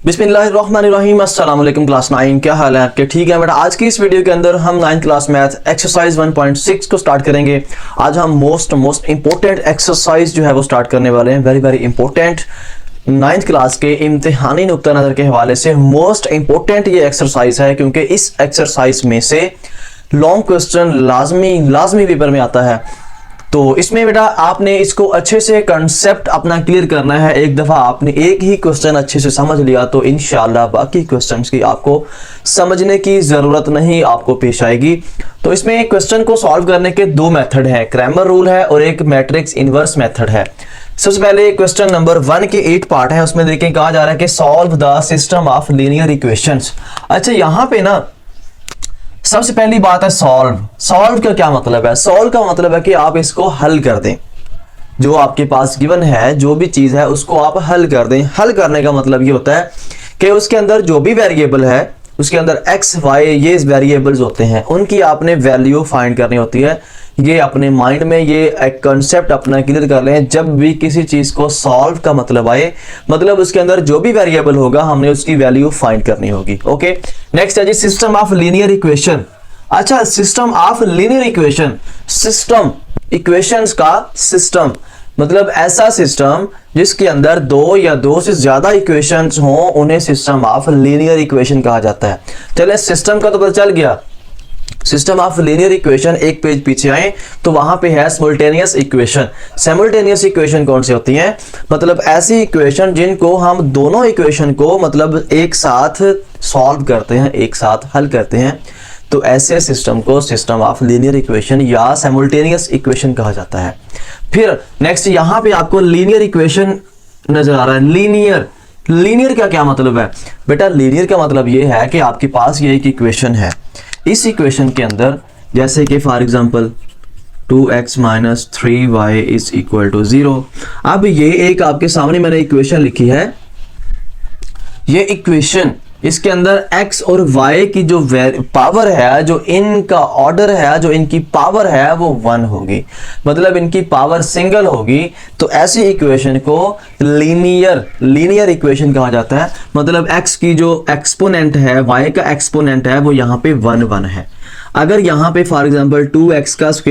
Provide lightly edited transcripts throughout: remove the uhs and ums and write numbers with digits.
बिस्मिल्लाहिर्रहमानिर्रहीम। अस्सलाम वालेकुम क्लास 9, क्या हाल है आपके? ठीक है बेटा, आज की इस वीडियो के अंदर हम 9th क्लास मैथ एक्सरसाइज 1.6 को स्टार्ट करेंगे। आज हम मोस्ट इंपॉर्टेंट एक्सरसाइज जो है वो स्टार्ट करने वाले हैं। वेरी इंपॉर्टेंट 9th क्लास के इम्तिहानी नुक्ता नज़र के हवाले से मोस्ट इंपॉर्टेंट ये एक्सरसाइज है, क्योंकि इस एक्सरसाइज में से लॉन्ग क्वेश्चन लाजमी पेपर में आता है। तो इसमें बेटा आपने इसको अच्छे से कंसेप्ट अपना क्लियर करना है। एक दफ़ा आपने एक ही क्वेश्चन अच्छे से समझ लिया तो इंशाल्लाह बाकी क्वेश्चंस की आपको समझने की ज़रूरत नहीं आपको पेश आएगी। तो इसमें एक क्वेश्चन को सॉल्व करने के दो मेथड हैं, क्रैमर रूल है और एक मैट्रिक्स इनवर्स मेथड है। सबसे पहले क्वेश्चन नंबर 1 के 8 पार्ट है, उसमें देखें कहा जा रहा है कि solve the system of linear equations. अच्छा, यहाँ पे ना सबसे पहली बात है सॉल्व का क्या मतलब है? सॉल्व का मतलब है कि आप इसको हल कर दें। जो आपके पास गिवन है, जो भी चीज है उसको आप हल कर दें। हल करने का मतलब ये होता है कि उसके अंदर जो भी वेरिएबल है, उसके अंदर एक्स वाई ये वेरिएबल्स होते हैं, उनकी आपने वैल्यू फाइंड करनी होती है। ये अपने माइंड में ये एक कंसेप्ट अपना क्लियर कर लें। जब भी किसी चीज को सॉल्व का मतलब आए, मतलब उसके अंदर जो भी वेरिएबल होगा हमने उसकी वैल्यू फाइंड करनी होगी। ओके, नेक्स्ट है जी सिस्टम ऑफ लीनियर इक्वेशन। अच्छा, system of linear equation, system equations का सिस्टम मतलब ऐसा सिस्टम जिसके अंदर दो या दो से ज्यादा इक्वेशंस हों, उन्हें सिस्टम ऑफ लीनियर इक्वेशन कहा जाता है। चले, सिस्टम का तो पता चल गया। सिस्टम ऑफ लीनियर इक्वेशन, एक पेज पीछे आए तो वहां पे है सिमुल्टेनियस इक्वेशन। सिमुल्टेनियस इक्वेशन कौन सी होती हैं? मतलब ऐसी इक्वेशन जिनको हम दोनों इक्वेशन को मतलब एक साथ सॉल्व करते हैं, एक साथ हल करते हैं, तो ऐसे सिस्टम को सिस्टम ऑफ लीनियर इक्वेशन या सिमुल्टेनियस इक्वेशन कहा जाता है। फिर नेक्स्ट यहां पे आपको लीनियर इक्वेशन नजर आ रहा है। लीनियर का क्या मतलब है बेटा? लीनियर का मतलब ये है कि आपके पास ये एक इक्वेशन है, इस इक्वेशन के अंदर जैसे कि फॉर एग्जांपल 2x - 3y = 0। अब ये एक आपके सामने मैंने इक्वेशन लिखी है। ये इक्वेशन, इसके अंदर x और y की जो पावर है, जो इनका ऑर्डर है, जो इनकी पावर है वो 1 होगी, मतलब इनकी पावर सिंगल होगी। तो ऐसी इक्वेशन को लीनियर इक्वेशन कहा जाता है। मतलब x की जो एक्सपोनेंट है, y का एक्सपोनेंट है, वो यहाँ पे 1 है। अगर यहाँ पे फॉर एग्जांपल 2x² -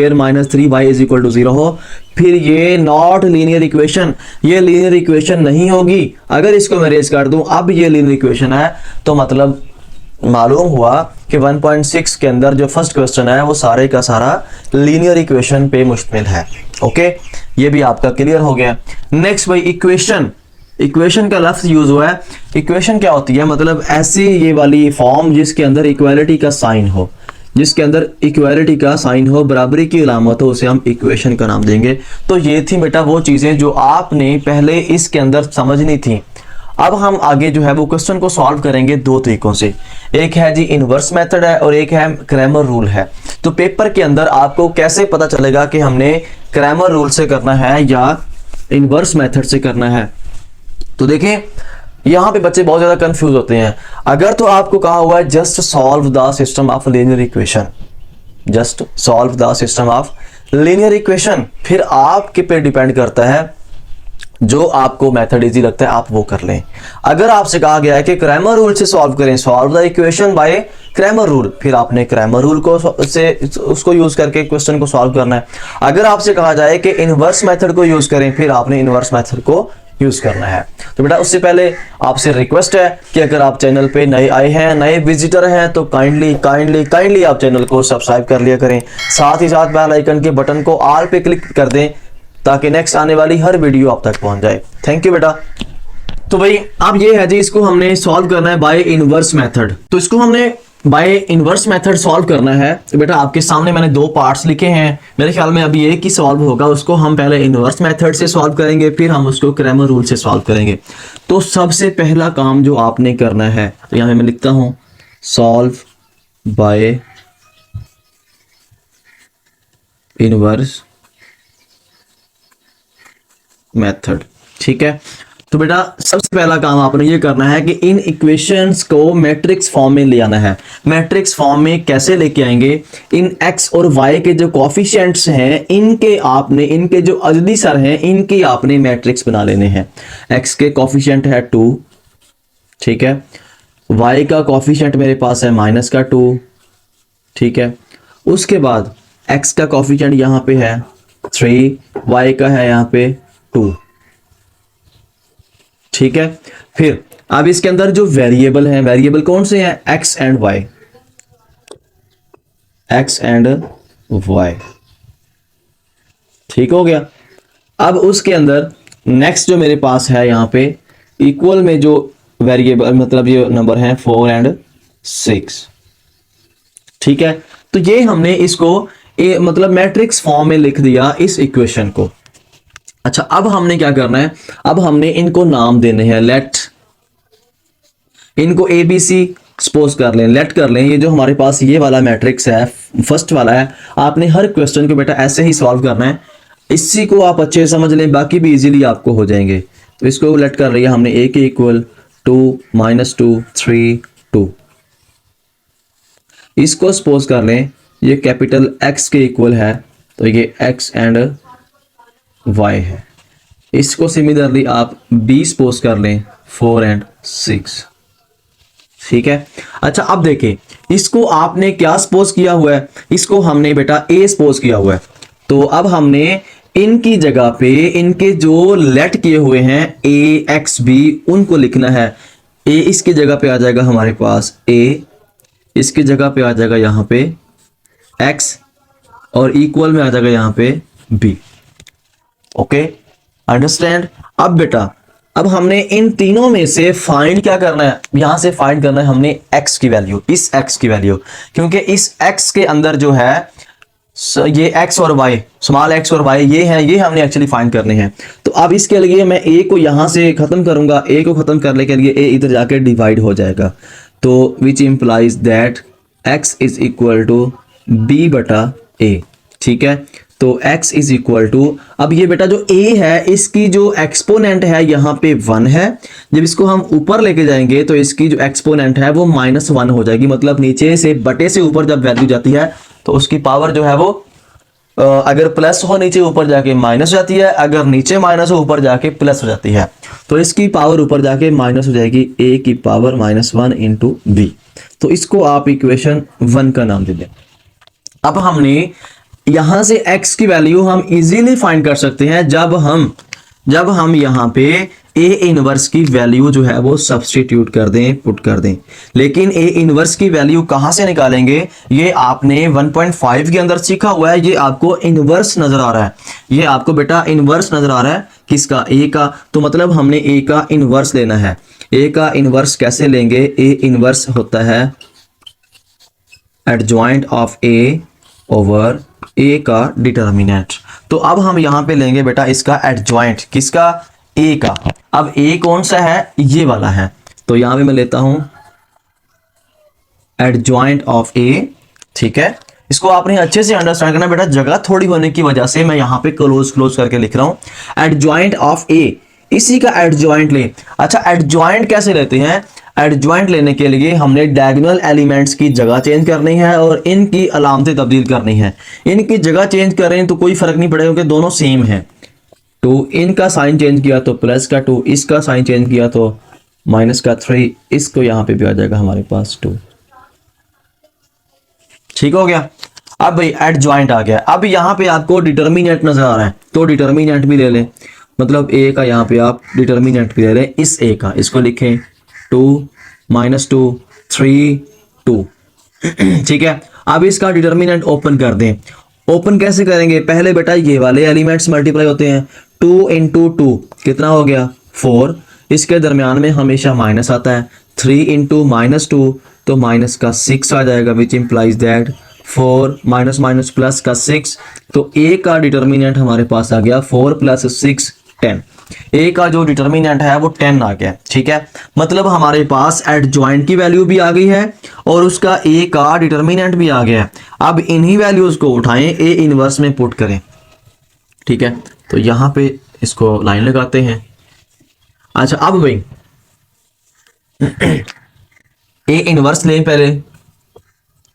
3y = 0 हो, फिर ये नॉट लीनियर इक्वेशन, ये लीनियर इक्वेशन नहीं होगी। अगर इसको मैं रेज कर दूं, अब ये लीनियर इक्वेशन है, तो मतलब मालूम हुआ कि 1.6 के अंदर जो फर्स्ट क्वेश्चन है वो सारे का सारा लीनियर इक्वेशन पे मुश्तमिल है। ओके, ये भी आपका क्लियर हो गया। नेक्स्ट भाई इक्वेशन का लफ्ज यूज हुआ है। इक्वेशन क्या होती है? मतलब ऐसी ये वाली फॉर्म जिसके अंदर इक्वालिटी का साइन हो, बराबरी की अलामत हो, उसे हम इक्वेशन का नाम देंगे। तो ये थी बेटा वो चीजें जो आपने पहले इसके अंदर समझनी थी। अब हम आगे जो है वो क्वेश्चन को सॉल्व करेंगे दो तरीकों से। एक है जी इनवर्स मेथड है और एक है क्रैमर रूल है। तो पेपर के अंदर आपको कैसे पता चलेगा कि हमने क्रैमर रूल से करना है या इनवर्स मेथड से करना है? तो देखें, यहां पे बच्चे बहुत ज्यादा कंफ्यूज होते हैं। अगर तो आपको कहा हुआ है just solve the system of linear equation, just solve the system of linear equation, फिर आपके पे डिपेंड करता है, जो आपको मेथड इजी लगता है आप वो कर लें। अगर आपसे कहा गया है कि क्रैमर रूल से सॉल्व करें, solve the equation by Cramer rule, फिर आपने क्रैमर रूल को उसको यूज करके क्वेश्चन को सॉल्व करना है। अगर आपसे कहा जाए कि इनवर्स मेथड को यूज करें, फिर आपने इनवर्स मेथड को यूज करना है। तो बेटा उससे पहले आपसे रिक्वेस्ट है कि अगर आप चैनल पे नए आए हैं, नए विजिटर हैं, तो काइंडली आप चैनल को सब्सक्राइब कर लिया करें। साथ ही साथ बेल आइकन के बटन को ऑल पे क्लिक कर दें ताकि नेक्स्ट आने वाली हर वीडियो आप तक पहुंच जाए। थैंक यू बेटा। तो भाई अब ये है जी, इसको हमने सॉल्व करना है बाय इनवर्स मेथड। तो इसको हमने बाय इनवर्स मेथड सॉल्व करना है। तो बेटा आपके सामने मैंने दो पार्ट्स लिखे हैं, मेरे ख्याल में अभी एक ही सॉल्व होगा। उसको हम पहले इनवर्स मेथड से सॉल्व करेंगे, फिर हम उसको क्रैमर रूल से सॉल्व करेंगे। तो सबसे पहला काम जो आपने करना है, तो यहां मैं लिखता हूं सॉल्व बाय इनवर्स मेथड। ठीक है, तो बेटा सबसे पहला काम आपने ये करना है कि इन इक्वेशंस को मैट्रिक्स फॉर्म में ले आना है। मैट्रिक्स फॉर्म में कैसे लेके आएंगे? इन x और y के जो कोफिशिएंट्स हैं, इनके जो अजदी सर हैं, इनके आपने मैट्रिक्स बना लेने हैं। x के कोफिशिएंट है 2, ठीक है। y का कॉफिशिएंट मेरे पास है -2, ठीक है। उसके बाद x का कॉफिशिएंट यहाँ पे है 3, y का है यहाँ पे 2, ठीक है। फिर अब इसके अंदर जो वेरिएबल हैं, वेरिएबल कौन से हैं, x and y, x and y, ठीक हो गया। अब उसके अंदर नेक्स्ट जो मेरे पास है यहाँ पे इक्वल में जो वेरिएबल मतलब ये नंबर है 4 एंड 6, ठीक है। तो ये हमने इसको मतलब मैट्रिक्स फॉर्म में लिख दिया इस इक्वेशन को। अच्छा, अब हमने क्या करना है, अब हमने इनको नाम देने हैं, लेट इनको ए बी सी सपोज कर लें, लेट कर लें। ये जो हमारे पास ये वाला मैट्रिक्स है, फर्स्ट वाला है, आपने हर क्वेश्चन को बेटा ऐसे ही सॉल्व करना है। इसी को आप अच्छे से समझ लें, बाकी भी इजीली आपको हो जाएंगे। तो इसको लेट कर लिया हमने, a के इक्वल 2 -2 3 2। इसको सपोज कर लें ये कैपिटल X के इक्वल है, तो ये x एंड y है। इसको सिमिलरली आप b सपोज कर लें 4 एंड 6, ठीक है। अच्छा, अब देखिए इसको आपने क्या सपोज किया हुआ है, इसको हमने बेटा a सपोज किया हुआ है। तो अब हमने इनकी जगह पे इनके जो लेट किए हुए हैं a x b उनको लिखना है। a इसकी जगह पे आ जाएगा हमारे पास a, इसकी जगह पे आ जाएगा यहाँ पे x और इक्वल में आ जाएगा यहाँ पे b। Okay, understand. अब बेटा अब हमने इन तीनों में से फाइंड क्या करना है, यहां से फाइंड करना है हमने x की वैल्यू, इस x की वैल्यू, क्योंकि इस x के अंदर जो है ये x और y, स्मॉल x और y ये हैं, ये हमने एक्चुअली फाइंड करने हैं। तो अब इसके लिए मैं a को यहां से खत्म करूंगा, a को खत्म करने के लिए a इधर जाके डिवाइड हो जाएगा। तो which implies that x is equal to b बटा a, ठीक है। तो x इज इक्वल टू, अब ये बेटा जो a है इसकी जो एक्सपोनेंट है यहाँ पे 1 है। जब इसको हम ऊपर लेके जाएंगे तो इसकी जो एक्सपोनेंट है वो -1 हो जाएगी, मतलब नीचे से बटे से ऊपर जब वैल्यू जाती है तो उसकी पावर जो है वो अगर प्लस हो नीचे ऊपर जाके माइनस हो जाती है, अगर नीचे माइनस हो ऊपर जाके प्लस हो जाती है। तो इसकी पावर ऊपर जाके माइनस हो जाएगी, a की पावर -1 इंटू b। तो इसको आप इक्वेशन 1 का नाम दे दें। अब हमने यहां से x की वैल्यू हम इजीली फाइंड कर सकते हैं जब हम यहां पे a इनवर्स की वैल्यू जो है वो सब्स्टिट्यूट कर दें, पुट कर दें। लेकिन a इनवर्स की वैल्यू कहां से निकालेंगे, ये आपने 1.5 के अंदर सीखा हुआ है। ये आपको इनवर्स नजर आ रहा है, ये आपको बेटा इनवर्स नजर आ रहा है किसका, a का। तो मतलब हमने a का इनवर्स लेना है। a का इनवर्स कैसे लेंगे, a इनवर्स होता है adjoint of a over a का डिटर्मिनेंट। तो अब हम यहां पे लेंगे बेटा इसका एडजॉइंट, किसका, a का। अब a कौन सा है, ये वाला है। तो यहां पे मैं लेता हूं एडजॉइंट ऑफ a, ठीक है। इसको आपने अच्छे से अंडरस्टैंड करना बेटा, जगह थोड़ी होने की वजह से मैं यहां पे क्लोज करके लिख रहा हूं। एडजॉइंट ऑफ a, इसी का एडजॉइंट ले। अच्छा, एडजॉइंट कैसे लेते हैं, एडजॉइंट लेने के लिए हमने डायगोनल एलिमेंट्स की जगह चेंज करनी है और इनकी अलामतें तब्दील करनी है। इनकी जगह चेंज करें तो कोई फर्क नहीं पड़ेगा क्योंकि दोनों सेम है। तो इनका साइन चेंज किया तो प्लस का 2, इसका साइन चेंज किया तो माइनस का 3, इसको यहां पे भी आ जाएगा हमारे पास 2, ठीक हो गया। अब भाई एडजॉइंट आ गया। अब यहां पे आपको डिटर्मिनेंट नजर आ रहा है, तो डिटर्मिनेंट भी ले लें, मतलब a का यहां पे आप डिटर्मिनेंट भी ले लें, इस a का, इसको लिखें 2 -2 3 2, ठीक है। अब इसका डिटर्मिनेंट ओपन कर दें। ओपन कैसे करेंगे, पहले बेटा ये वाले एलिमेंट्स मल्टीप्लाई होते हैं, 2 इंटू 2 कितना हो गया 4, इसके दरमियान में हमेशा माइनस आता है, 3 इंटू -2 तो माइनस का 6 आ जाएगा, विच implies that 4 minus minus plus का 6। तो a का डिटर्मिनेंट हमारे पास आ गया 4 + 6 10। a का जो डिटर्मिनेंट है वो 10 आ गया, ठीक है। मतलब हमारे पास एडजॉइंट की वैल्यू भी आ गई है और उसका a का डिटर्मिनेंट भी आ गया है। अब इन्हीं वैल्यूज को उठाएं, a इनवर्स में पुट करें, ठीक है। तो यहां पे इसको लाइन लगाते हैं। अच्छा, अब भाई a इनवर्स लें पहले,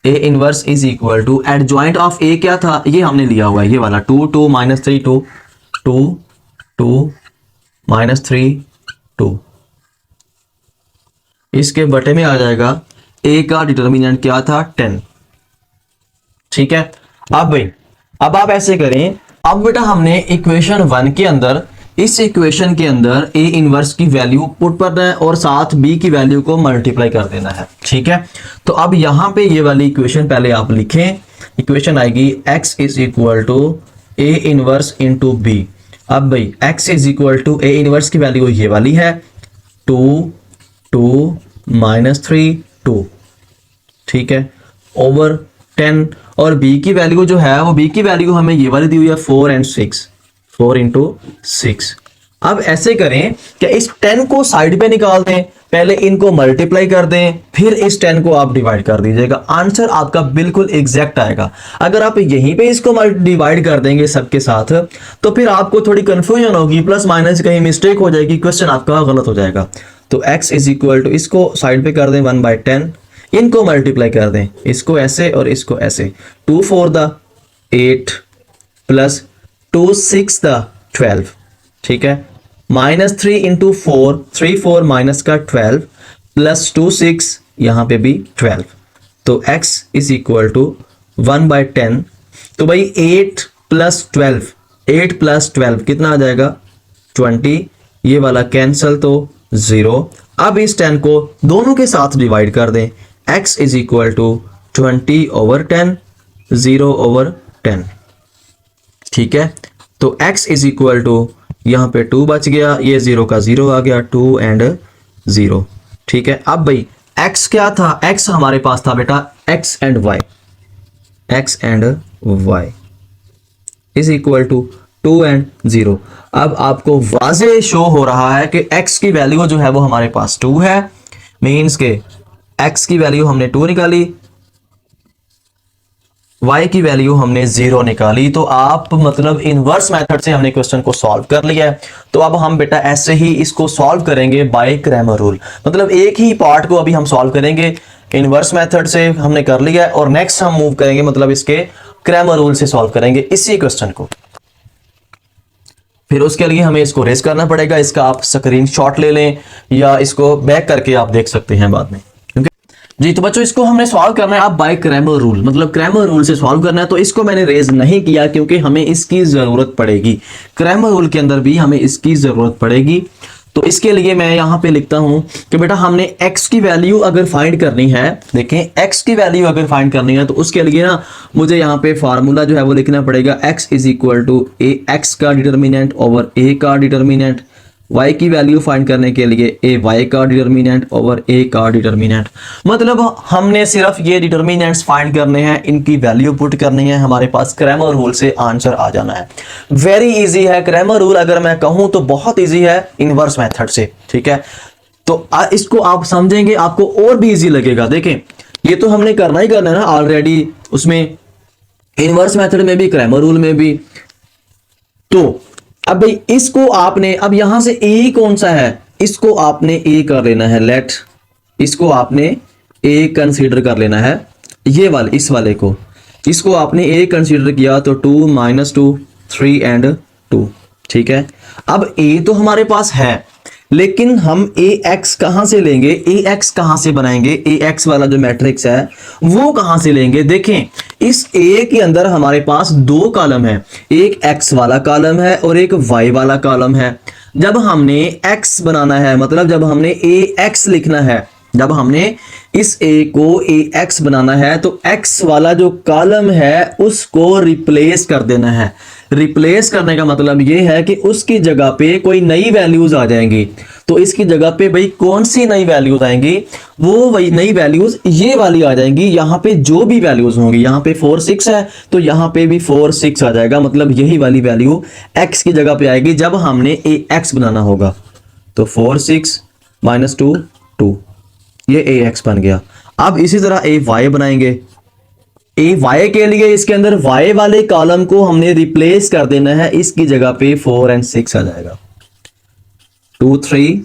a inverse is equal to adjoint of a क्या था, ये हमने लिया हुआ है, ये वाला 2 2 -3 2 2 2 -3 2। इसके बटे में आ जाएगा a का डिटर्मिनेंट क्या था 10। ठीक है, अब भाई अब आप ऐसे करें, अब बेटा हमने इक्वेशन 1 के अंदर, इस इक्वेशन के अंदर a इनवर्स की वैल्यू पुट करना है और साथ b की वैल्यू को मल्टीप्लाई कर देना है। ठीक है, तो अब यहां पे ये वाली इक्वेशन पहले आप लिखें, इक्वेशन आएगी x is equal to a inverse into b। अब भाई x is equal to a inverse की वैल्यू ये वाली है 2 2 -3 2, ठीक है, ओवर 10, और b की वैल्यू जो है वो b की वैल्यू हमें ये वाली दी हुई है 4 और 6, 4 इंटू 6। अब ऐसे करें कि इस 10 को साइड पे निकाल दें, पहले इनको मल्टीप्लाई कर दें, फिर इस 10 को आप डिवाइड कर दीजिएगा, आंसर आपका बिल्कुल एग्जैक्ट आएगा। अगर आप यहीं पे इसको डिवाइड कर देंगे सबके साथ तो फिर आपको थोड़ी कंफ्यूजन होगी, प्लस माइनस कहीं मिस्टेक हो जाएगी, क्वेश्चन आपका गलत हो जाएगा। तो x इज इक्वल टू, इसको साइड पे कर दें 1/10, इनको मल्टीप्लाई कर दें, इसको ऐसे और इसको ऐसे, 2 4 द 8 प्लस 2 6 द 12, ठीक है, -3 इंटू 4, 3 4 माइनस का 12 प्लस 2 6 यहां पे भी 12, तो x इज इक्वल टू 1/10। तो भाई 8 प्लस 12, 8 प्लस 12 कितना आ जाएगा 20, ये वाला कैंसल तो 0। अब इस 10 को दोनों के साथ डिवाइड कर दें, x इज इक्वल टू 20/10, 0/10, ठीक है, तो x इज इक्वल टू, यहां पे 2 बच गया, ये 0 का 0 आ गया, 2 and 0, ठीक है। अब भाई x क्या था, x हमारे पास था बेटा x and y is equal to 2 and 0। अब आपको वाज़े शो हो रहा है कि x की वैल्यू जो है वो हमारे पास 2 है, मीन्स के x की वैल्यू हमने 2 निकाली, y की वैल्यू हमने 0 निकाली, तो आप मतलब इनवर्स मेथड से हमने क्वेश्चन को सॉल्व कर लिया है। तो अब हम बेटा ऐसे ही इसको सॉल्व करेंगे बाय क्रैमर रूल, मतलब एक ही पार्ट को अभी हम सॉल्व करेंगे, इनवर्स मेथड से हमने कर लिया है और नेक्स्ट हम मूव करेंगे मतलब इसके क्रैमर रूल से सॉल्व करेंगे इसी क्वेश्चन को। फिर उसके लिए हमें इसको रेस करना पड़ेगा, इसका आप स्क्रीनशॉट ले लें या इसको बैक करके आप देख सकते हैं बाद में। जी तो बच्चों इसको हमने सॉल्व करना है आप बाय क्रैमर रूल, मतलब क्रैमर रूल से सॉल्व करना है। तो इसको मैंने रेज नहीं किया क्योंकि हमें इसकी जरूरत पड़ेगी, क्रैमर रूल के अंदर भी हमें इसकी जरूरत पड़ेगी। तो इसके लिए मैं यहाँ पे लिखता हूं कि बेटा हमने x की वैल्यू अगर फाइंड करनी है, देखें x की वैल्यू अगर फाइंड करनी है तो उसके लिए ना मुझे यहाँ पे फार्मूला जो है वो लिखना पड़ेगा, x is equal to a x का डिटर्मिनेंट ओवर a का डिटर्मिनेंट, y की वैल्यू फाइंड करने के लिए a y का डिटर्मिनेंट ओवर a का डिटर्मिनेंट। मतलब हमने सिर्फ ये डिटर्मिनेंट्स फाइंड करने हैं, इनकी वैल्यू पुट करनी है, हमारे पास क्रैमर रूल से आंसर आ जाना है। वेरी इजी है क्रैमर रूल, अगर मैं कहूं तो बहुत इजी है इनवर्स मेथड से, ठीक है। तो इसको आप समझेंगे आपको और भी इजी लगेगा। देखें ये तो हमने करना ही करना है ना ऑलरेडी, उसमें इनवर्स मेथड में भी क्रैमर रूल में भी। तो अब भाई इसको आपने, अब यहां से a कौन सा है, इसको आपने a कर लेना है, लेट इसको आपने a कंसीडर कर लेना है, ये वाले इस वाले को, इसको आपने a कंसीडर किया तो 2 -2 3 and 2, ठीक है। अब a तो हमारे पास है, लेकिन हम ax कहां से लेंगे, ax कहां से बनाएंगे, ax वाला जो मैट्रिक्स है वो कहां से लेंगे। देखें इस a के अंदर हमारे पास दो कॉलम है, एक x वाला कॉलम है और एक y वाला कॉलम है। जब हमने x बनाना है, मतलब जब हमने ax लिखना है, जब हमने इस a को ax बनाना है तो x वाला जो कॉलम है उसको रिप्लेस कर देना है। रिप्लेस करने का मतलब ये है कि उसकी जगह पे कोई नई वैल्यूज आ जाएंगी। तो इसकी जगह पे भाई कौन सी नई वैल्यूज आएंगी, वो वही नई वैल्यूज ये वाली आ जाएंगी। यहाँ पे जो भी वैल्यूज होंगी, यहाँ पे 4 6 है तो यहाँ पे भी 4 6 आ जाएगा, मतलब यही वाली वैल्यू x की जगह पे आएगी जब हमने ax बनाना होगा। तो 4 6 -2 2, ये ax बन गया। अब इसी तरह ay बनाएंगे, ay के लिए इसके अंदर y वाले कॉलम को हमने रिप्लेस कर देना है, इसकी जगह पे 4 and 6 आ जाएगा, 2 3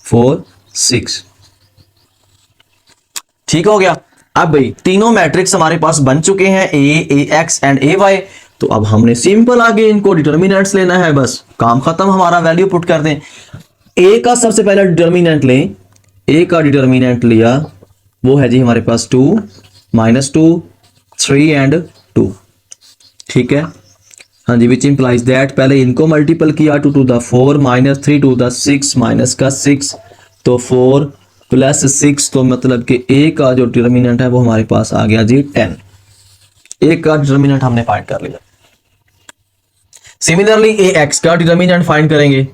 4 6, ठीक हो गया। अब भाई तीनों मैट्रिक्स हमारे पास बन चुके हैं, a ax एंड ay। तो अब हमने सिंपल आगे इनको डिटर्मिनेंट्स लेना है, बस काम खत्म हमारा, वैल्यू पुट कर दें। a का सबसे पहला डिटर्मिनेंट लें, ए का डिटर्मिनेंट लिया वो है जी हमारे पास 2, -2, 3 एंड 2, ठीक है। हाँ जी, विच इंप्लाइज दैट, पहले इनको मल्टीपल किया 2 to the 4 -3 to the 6 minus का 6, तो 4 + 6, तो मतलब कि ए का जो डिटर्मिनेंट है वो हमारे पास आ गया जी 10। ए का डिटर्मिनेंट हमने फाइंड कर लिया। सिमिलरली ए एक्स का डिटर्मिनेंट फाइंड करेंगे।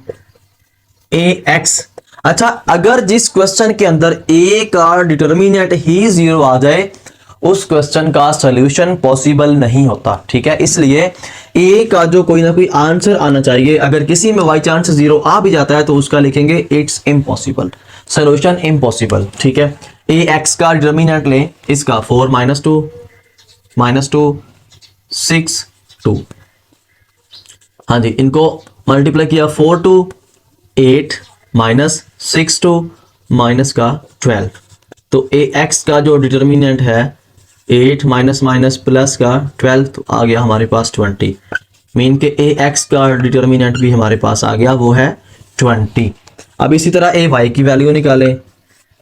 ए एक्स, अच्छा अगर जिस क्वेश्चन के अंदर ए का डिटर्मिनेंट ही 0 आ जाए उस क्वेश्चन का सॉल्यूशन पॉसिबल नहीं होता, ठीक है। इसलिए ए का जो कोई ना कोई आंसर आना चाहिए। अगर किसी में बाई चांस 0 आ भी जाता है तो उसका लिखेंगे इट्स इम्पॉसिबल, सॉल्यूशन इम्पॉसिबल, ठीक है। ए एक्स का डिटर्मिनेंट लें, इसका 4 -2 6 2, हाँ जी, इनको मल्टीप्लाई किया 4 टू 8 -6 टू माइनस का 12, तो ए एक्स का जो डिटर्मिनेंट है 8 माइनस प्लस का 12, तो आ गया हमारे पास 20। मीन के ए एक्स का डिटर्मिनेंट भी हमारे पास आ गया, वो है 20। अब इसी तरह ए वाई की वैल्यू निकालें।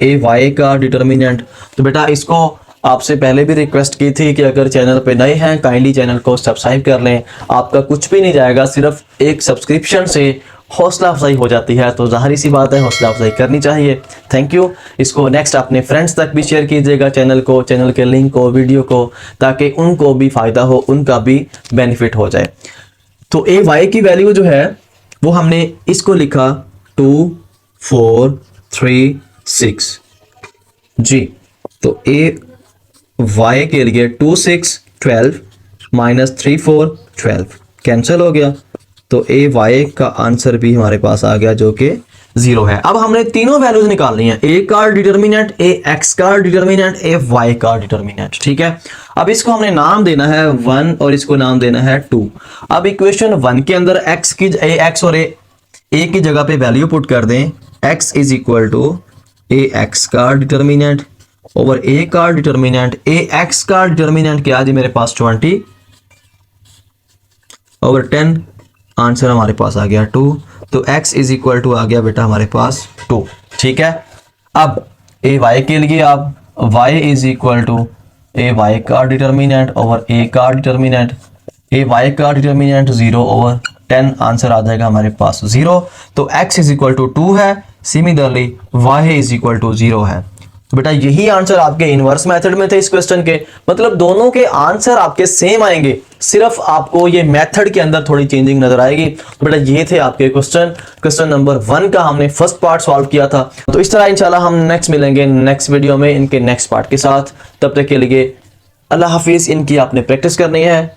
ए वाई का डिटर्मिनेंट, तो बेटा इसको आपसे पहले भी रिक्वेस्ट की थी कि अगर चैनल पे नए हैं काइंडली चैनल को सब्सक्राइब कर लें। आपका कुछ भी नहीं जाएगा, सिर्फ एक सब्सक्रिप्शन से हौसला अफजाई हो जाती है, तो ज़ाहिर सी बात है हौसला अफजाई करनी चाहिए। Thank you. इसको नेक्स्ट अपने फ्रेंड्स तक भी शेयर कीजिएगा, चैनल को, चैनल के लिंक को, वीडियो को, ताकि उनको भी फ़ायदा हो, उनका भी बेनिफिट हो जाए। तो ए वाई की वैल्यू जो है वो हमने इसको लिखा 2 4 3 6 जी। तो ए वाई के लिए 2 6 12 -3 4 12 कैंसिल हो गया, तो ए वाई का आंसर भी हमारे पास आ गया जो कि 0 है। अब हमने तीनों वैल्यूज निकालनी है, ए का डिटर्मिनेंट, ए एक्स का डिटर्मिनेंट, ए वाई का डिटर्मिनेंट, ठीक है। अब इसको हमने नाम देना है 1 और इसको नाम देना है 2। अब इक्वेशन 1 के अंदर एक्स की, ए एक्स और ए की जगह पे वैल्यू पुट कर दें। X is equal to A x का डिटर्मिनेंट ओवर ए का डिटर्मिनेंट। ए एक्स का डिटर्मिनेंट क्या जी मेरे पास 20 ओवर 10, आंसर हमारे पास आ गया 2, तो x इज इक्वल टू आ गया बेटा हमारे पास 2, ठीक है। अब ए वाई के लिए आप y is equal to a y का डिटर्मिनेंट ओवर ए का डिटर्मिनेंट। ए वाई का डिटर्मिनेंट 0 ओवर 10, आंसर आ जाएगा हमारे पास 0, तो x इज इक्वल टू 2 है। Similarly y is equal to 0 है। तो बेटा यही आंसर आपके इनवर्स मेथड में थे इस क्वेश्चन के, मतलब दोनों के आंसर आपके सेम आएंगे, सिर्फ आपको ये मेथड के अंदर थोड़ी चेंजिंग नजर आएगी। तो बेटा ये थे आपके क्वेश्चन नंबर 1 का हमने फर्स्ट पार्ट सॉल्व किया था। तो इस तरह इंशाल्लाह हम नेक्स्ट मिलेंगे नेक्स्ट वीडियो में इनके नेक्स्ट पार्ट के साथ। तब तक के लिए अल्लाह हाफिज। इनकी आपने प्रैक्टिस करनी है।